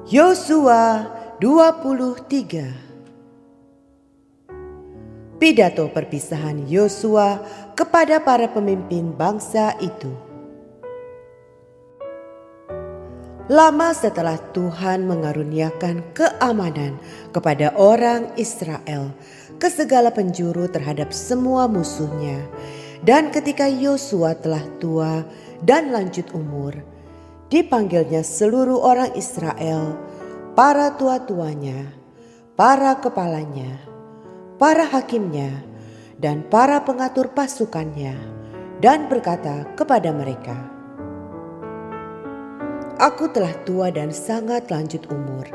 Yosua 23. Pidato perpisahan Yosua kepada para pemimpin bangsa itu. Lama setelah Tuhan mengaruniakan keamanan kepada orang Israel ke segala penjuru terhadap semua musuhnya, dan ketika Yosua telah tua dan lanjut umur, dipanggilnya seluruh orang Israel, para tua-tuanya, para kepalanya, para hakimnya, dan para pengatur pasukannya, dan berkata kepada mereka, "Aku telah tua dan sangat lanjut umur,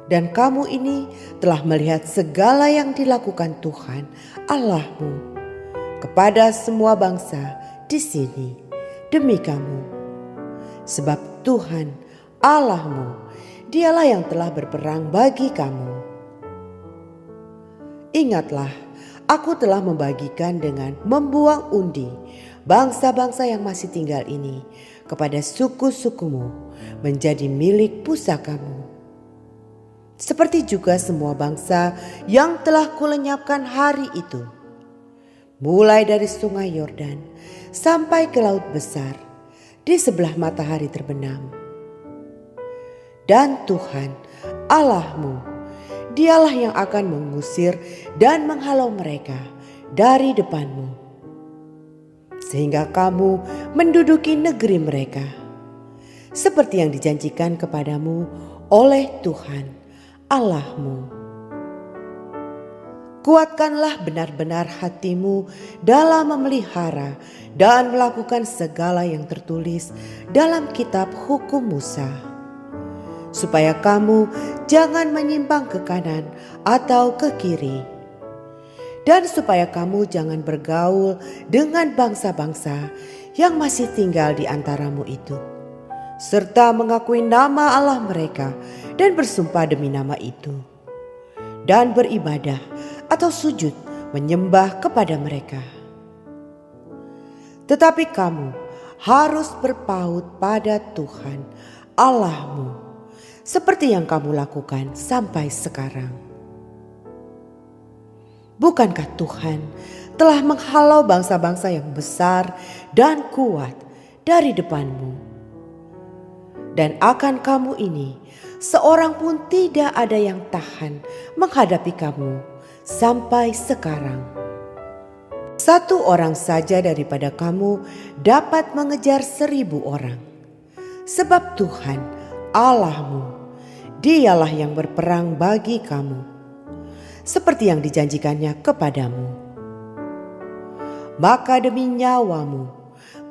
dan kamu ini telah melihat segala yang dilakukan Tuhan Allahmu kepada semua bangsa di sini demi kamu. Sebab Tuhan Allahmu, Dialah yang telah berperang bagi kamu. Ingatlah, aku telah membagikan dengan membuang undi bangsa-bangsa yang masih tinggal ini kepada suku-sukumu menjadi milik pusakamu. Seperti juga semua bangsa yang telah kulenyapkan hari itu, mulai dari sungai Yordan sampai ke laut besar, di sebelah matahari terbenam. Dan Tuhan Allahmu, Dialah yang akan mengusir dan menghalau mereka dari depanmu, sehingga kamu menduduki negeri mereka, seperti yang dijanjikan kepadamu oleh Tuhan Allahmu. Kuatkanlah benar-benar hatimu dalam memelihara dan melakukan segala yang tertulis dalam kitab hukum Musa, supaya kamu jangan menyimpang ke kanan atau ke kiri, dan supaya kamu jangan bergaul dengan bangsa-bangsa yang masih tinggal di antaramu itu, serta mengakui nama Allah mereka dan bersumpah demi nama itu, dan beribadah atau sujud menyembah kepada mereka. Tetapi kamu harus berpaut pada Tuhan Allahmu, seperti yang kamu lakukan sampai sekarang. Bukankah Tuhan telah menghalau bangsa-bangsa yang besar dan kuat dari depanmu? Dan akan kamu ini, seorang pun tidak ada yang tahan menghadapi kamu sampai sekarang. Satu orang saja daripada kamu dapat mengejar 1000 orang. Sebab Tuhan Allahmu, Dialah yang berperang bagi kamu, seperti yang dijanjikannya kepadamu. Maka demi nyawamu,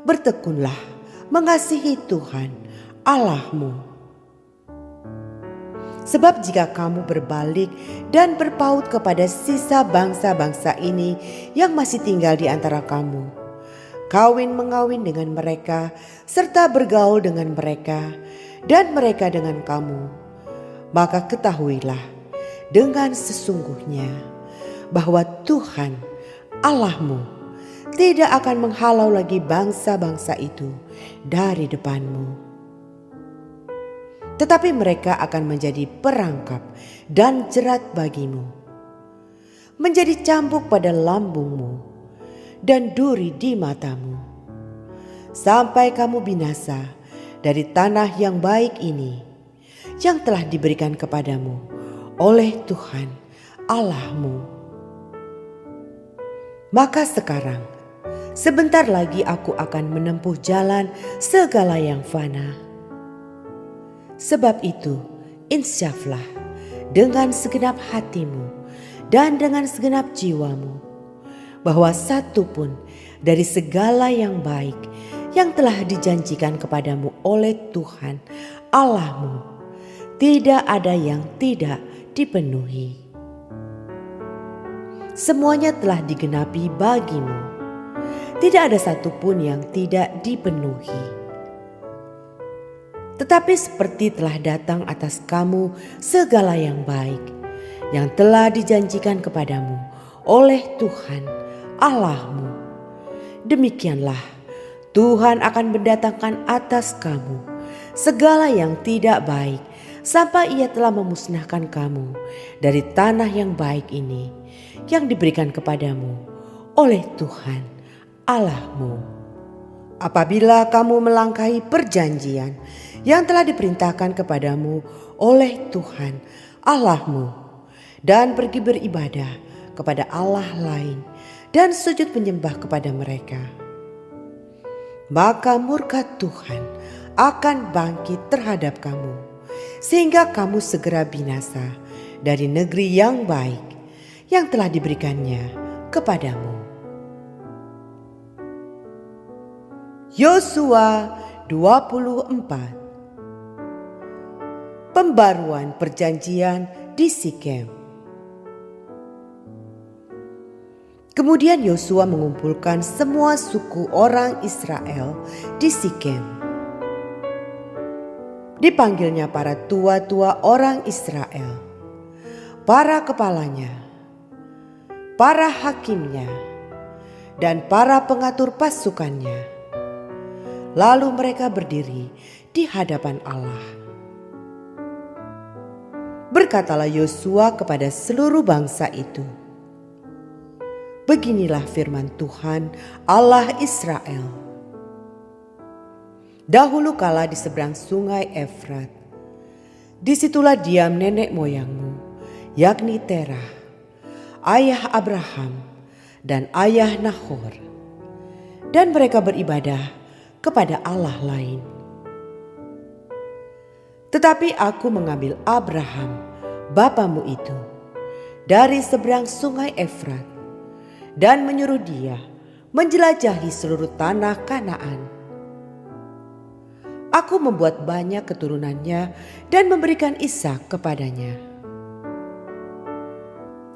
bertekunlah mengasihi Tuhan Allahmu. Sebab jika kamu berbalik dan berpaut kepada sisa bangsa-bangsa ini yang masih tinggal di antara kamu, kawin-mengawin dengan mereka, serta bergaul dengan mereka, dan mereka dengan kamu, maka ketahuilah dengan sesungguhnya bahwa Tuhan Allahmu tidak akan menghalau lagi bangsa-bangsa itu dari depanmu. Tetapi mereka akan menjadi perangkap dan jerat bagimu, menjadi cambuk pada lambungmu dan duri di matamu, sampai kamu binasa dari tanah yang baik ini yang telah diberikan kepadamu oleh Tuhan Allahmu. Maka sekarang, sebentar lagi aku akan menempuh jalan segala yang fana. Sebab itu, insyaflah dengan segenap hatimu dan dengan segenap jiwamu, bahwa satu pun dari segala yang baik yang telah dijanjikan kepadamu oleh Tuhan Allahmu, tidak ada yang tidak dipenuhi. Semuanya telah digenapi bagimu. tidak ada satupun yang tidak dipenuhi. Tetapi seperti telah datang atas kamu segala yang baik, yang telah dijanjikan kepadamu oleh Tuhan Allahmu, demikianlah Tuhan akan mendatangkan atas kamu segala yang tidak baik, sampai Ia telah memusnahkan kamu dari tanah yang baik ini, yang diberikan kepadamu oleh Tuhan Allahmu. Apabila kamu melangkahi perjanjian yang telah diperintahkan kepadamu oleh Tuhan Allahmu, dan pergi beribadah kepada Allah lain dan sujud menyembah kepada mereka, maka murka Tuhan akan bangkit terhadap kamu, sehingga kamu segera binasa dari negeri yang baik yang telah diberikannya kepadamu. Yosua 24. Pembaruan perjanjian di Sikem. Kemudian Yosua mengumpulkan semua suku orang Israel di Sikem. Dipanggilnya para tua-tua orang Israel, para kepalanya, para hakimnya, dan para pengatur pasukannya. Lalu mereka berdiri di hadapan Allah. Berkatalah Yosua kepada seluruh bangsa itu, beginilah firman Tuhan Allah Israel. Dahulu kala di seberang sungai Efrat, disitulah diam nenek moyangmu, yakni Terah, ayah Abraham dan ayah Nahor. Dan mereka beribadah kepada Allah lain. Tetapi aku mengambil Abraham, bapamu itu, dari seberang sungai Efrat, dan menyuruh dia menjelajahi seluruh tanah Kanaan. Aku membuat banyak keturunannya dan memberikan Ishak kepadanya.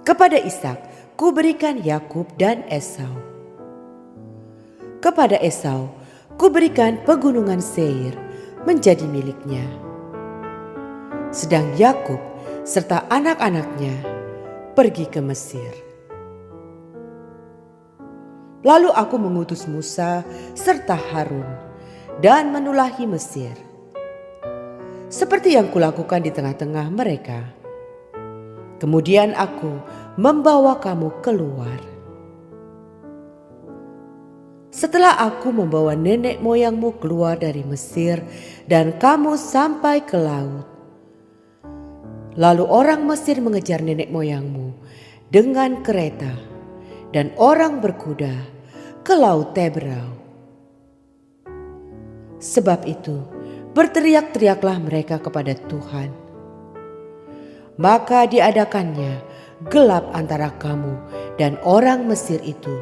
Kepada Ishak kuberikan Yakub dan Esau. Kepada Esau kuberikan pegunungan Seir menjadi miliknya. Sedang Yakub serta anak-anaknya pergi ke Mesir. Lalu aku mengutus Musa serta Harun dan menulahi Mesir, seperti yang kulakukan di tengah-tengah mereka. Kemudian aku membawa kamu keluar. Setelah aku membawa nenek moyangmu keluar dari Mesir dan kamu sampai ke laut, lalu orang Mesir mengejar nenek moyangmu dengan kereta dan orang berkuda ke laut Teberau. Sebab itu berteriak-teriaklah mereka kepada Tuhan. Maka diadakannya gelap antara kamu dan orang Mesir itu,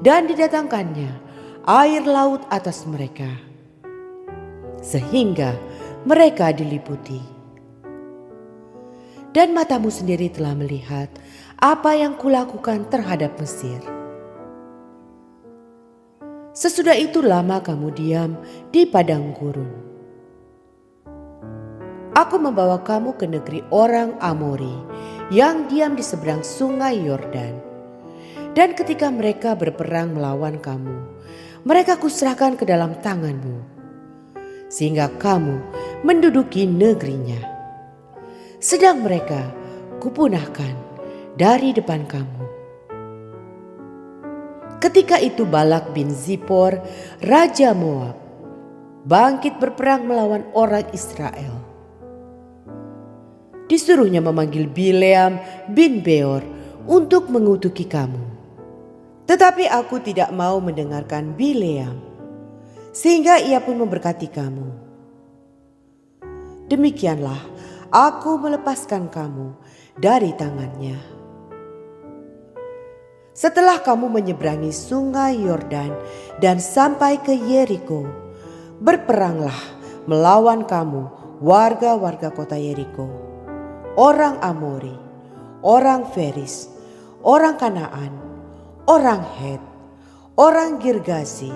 dan didatangkannya air laut atas mereka, sehingga mereka diliputi. Dan matamu sendiri telah melihat apa yang kulakukan terhadap Mesir. Sesudah itu lama kamu diam di padang gurun. Aku membawa kamu ke negeri orang Amori yang diam di seberang sungai Yordan. Dan ketika mereka berperang melawan kamu, mereka kuserahkan ke dalam tanganmu, sehingga kamu menduduki negerinya. Sedang mereka kupunahkan dari depan kamu. Ketika itu Balak bin Zippor, raja Moab, bangkit berperang melawan orang Israel. Disuruhnya memanggil Bileam bin Beor untuk mengutuki kamu. Tetapi aku tidak mau mendengarkan Bileam, sehingga ia pun memberkati kamu. Demikianlah aku melepaskan kamu dari tangannya. Setelah kamu menyeberangi sungai Yordan dan sampai ke Yeriko, berperanglah melawan kamu warga-warga kota Yeriko, orang Amori, orang Feris, orang Kanaan, orang Het, orang Girgazi,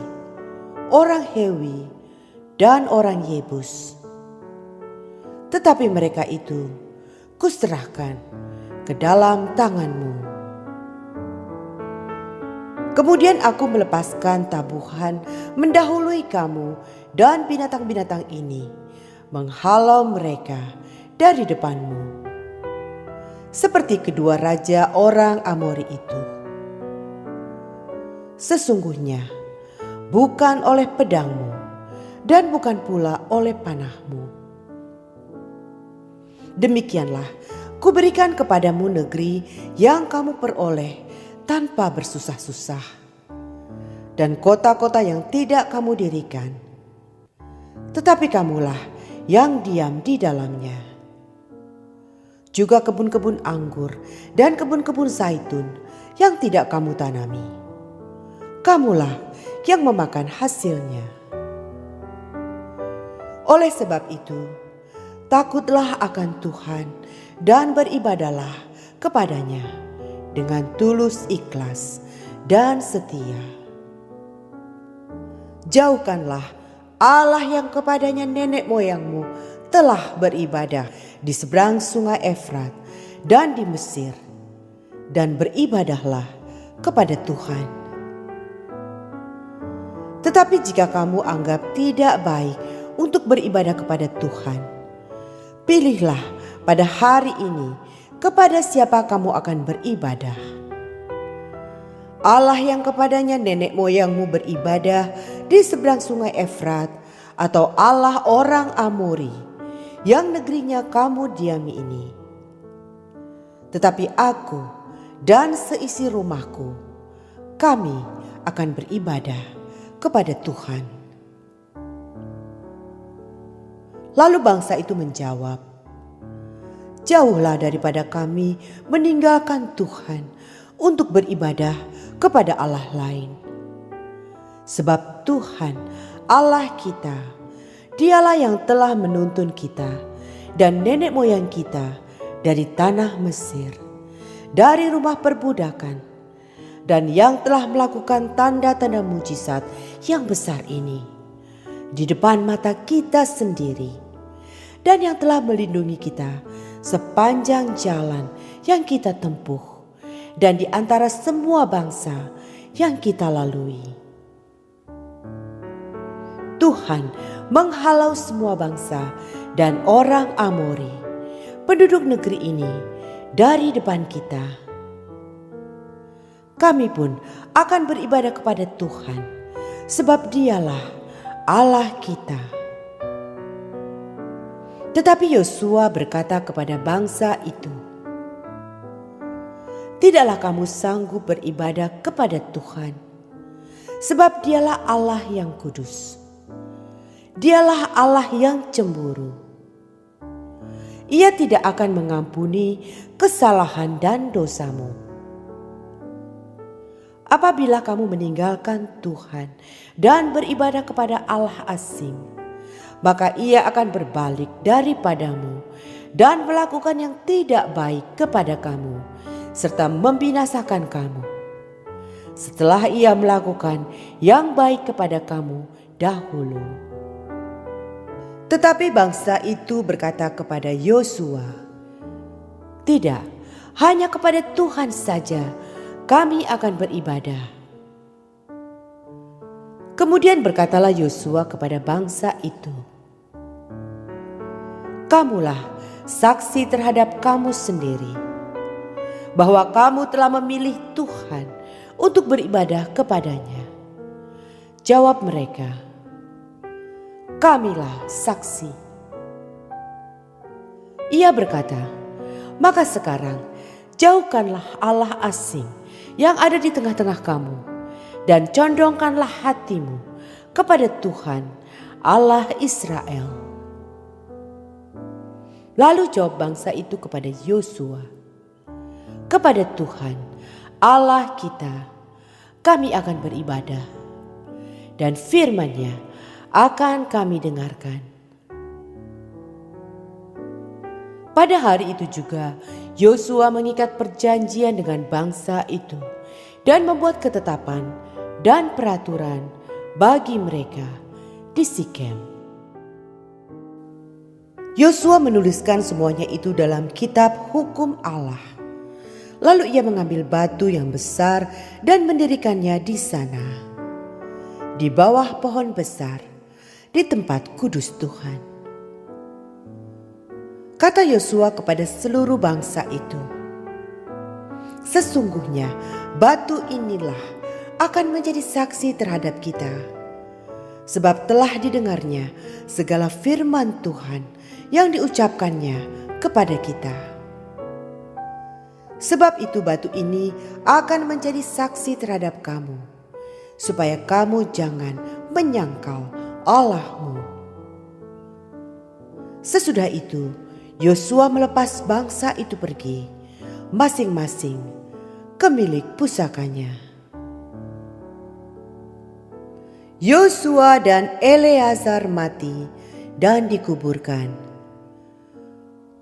orang Hewi, dan orang Yebus. Tetapi mereka itu kuserahkan ke dalam tanganmu. Kemudian aku melepaskan tabuhan mendahului kamu, dan binatang-binatang ini menghalau mereka dari depanmu, seperti kedua raja orang Amori itu. Sesungguhnya bukan oleh pedangmu dan bukan pula oleh panahmu. Demikianlah kuberikan kepadamu negeri yang kamu peroleh tanpa bersusah-susah, dan kota-kota yang tidak kamu dirikan, tetapi kamulah yang diam di dalamnya. Juga kebun-kebun anggur dan kebun-kebun zaitun yang tidak kamu tanami, kamulah yang memakan hasilnya. Oleh sebab itu, takutlah akan Tuhan dan beribadahlah kepadanya dengan tulus ikhlas dan setia. Jauhkanlah Allah yang kepadanya nenek moyangmu telah beribadah di seberang sungai Efrat dan di Mesir, dan beribadahlah kepada Tuhan. Tetapi jika kamu anggap tidak baik untuk beribadah kepada Tuhan, pilihlah pada hari ini kepada siapa kamu akan beribadah. Allah yang kepadanya nenek moyangmu beribadah di seberang sungai Efrat, atau Allah orang Amori yang negerinya kamu diami ini. Tetapi aku dan seisi rumahku, kami akan beribadah kepada Tuhan. Lalu bangsa itu menjawab, jauhlah daripada kami meninggalkan Tuhan untuk beribadah kepada Allah lain. Sebab Tuhan Allah kita, Dialah yang telah menuntun kita dan nenek moyang kita dari tanah Mesir, dari rumah perbudakan, dan yang telah melakukan tanda-tanda mujizat yang besar ini di depan mata kita sendiri, dan yang telah melindungi kita sepanjang jalan yang kita tempuh dan di antara semua bangsa yang kita lalui. Tuhan menghalau semua bangsa dan orang Amori, penduduk negeri ini, dari depan kita. Kami pun akan beribadah kepada Tuhan, sebab Dialah Allah kita. Tetapi Yosua berkata kepada bangsa itu, tidaklah kamu sanggup beribadah kepada Tuhan, sebab Dialah Allah yang kudus. Dialah Allah yang cemburu. Ia tidak akan mengampuni kesalahan dan dosamu. Apabila kamu meninggalkan Tuhan dan beribadah kepada Allah asing, maka Ia akan berbalik daripadamu dan melakukan yang tidak baik kepada kamu, serta membinasakan kamu, setelah Ia melakukan yang baik kepada kamu dahulu. Tetapi bangsa itu berkata kepada Yosua, tidak, hanya kepada Tuhan saja kami akan beribadah. Kemudian berkatalah Yosua kepada bangsa itu, kamulah saksi terhadap kamu sendiri, bahwa kamu telah memilih Tuhan untuk beribadah kepadanya. Jawab mereka, kamilah saksi. Ia berkata, maka sekarang jauhkanlah Allah asing yang ada di tengah-tengah kamu, dan condongkanlah hatimu kepada Tuhan Allah Israel. Lalu jawab bangsa itu kepada Yosua, kepada Tuhan Allah kita kami akan beribadah, dan firman-Nya akan kami dengarkan. Pada hari itu juga Yosua mengikat perjanjian dengan bangsa itu dan membuat ketetapan dan peraturan bagi mereka di Sikem. Yosua menuliskan semuanya itu dalam kitab hukum Allah. Lalu ia mengambil batu yang besar dan mendirikannya di sana, di bawah pohon besar, di tempat kudus Tuhan. Kata Yosua kepada seluruh bangsa itu, "Sesungguhnya batu inilah akan menjadi saksi terhadap kita, sebab telah didengarnya segala firman Tuhan yang diucapkannya kepada kita. Sebab itu batu ini akan menjadi saksi terhadap kamu, supaya kamu jangan menyangkal Allahmu." Sesudah itu, Yosua melepas bangsa itu pergi, masing-masing ke milik pusakanya. Yosua dan Eleazar mati dan dikuburkan.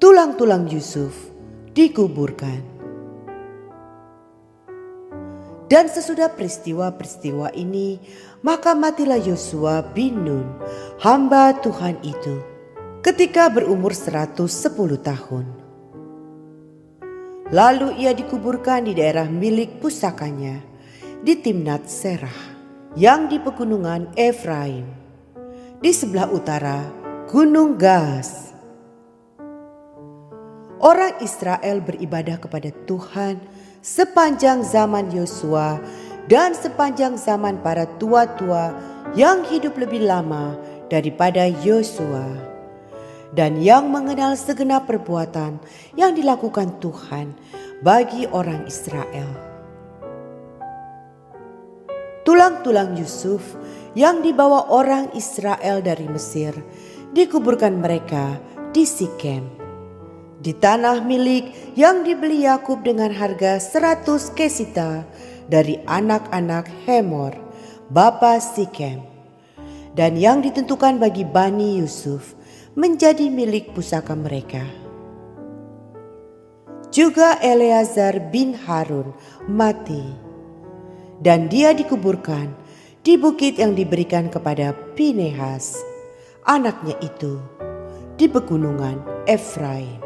Tulang-tulang Yusuf dikuburkan. Dan sesudah peristiwa-peristiwa ini, maka matilah Yosua bin Nun, hamba Tuhan itu, ketika berumur 110 tahun. Lalu ia dikuburkan di daerah milik pusakanya, di Timnat Serah, yang di pegunungan Efraim, di sebelah utara Gunung Gaas. Orang Israel beribadah kepada Tuhan sepanjang zaman Yosua dan sepanjang zaman para tua-tua yang hidup lebih lama daripada Yosua, dan yang mengenal segenap perbuatan yang dilakukan Tuhan bagi orang Israel. Tulang-tulang Yusuf yang dibawa orang Israel dari Mesir dikuburkan mereka di Sikem, di tanah milik yang dibeli Yakub dengan harga 100 kesita dari anak-anak Hemor, bapa Sikem, dan yang ditentukan bagi Bani Yusuf menjadi milik pusaka mereka. Juga Eleazar bin Harun mati, dan dia dikuburkan di bukit yang diberikan kepada Pinehas, anaknya itu, di pegunungan Efraim.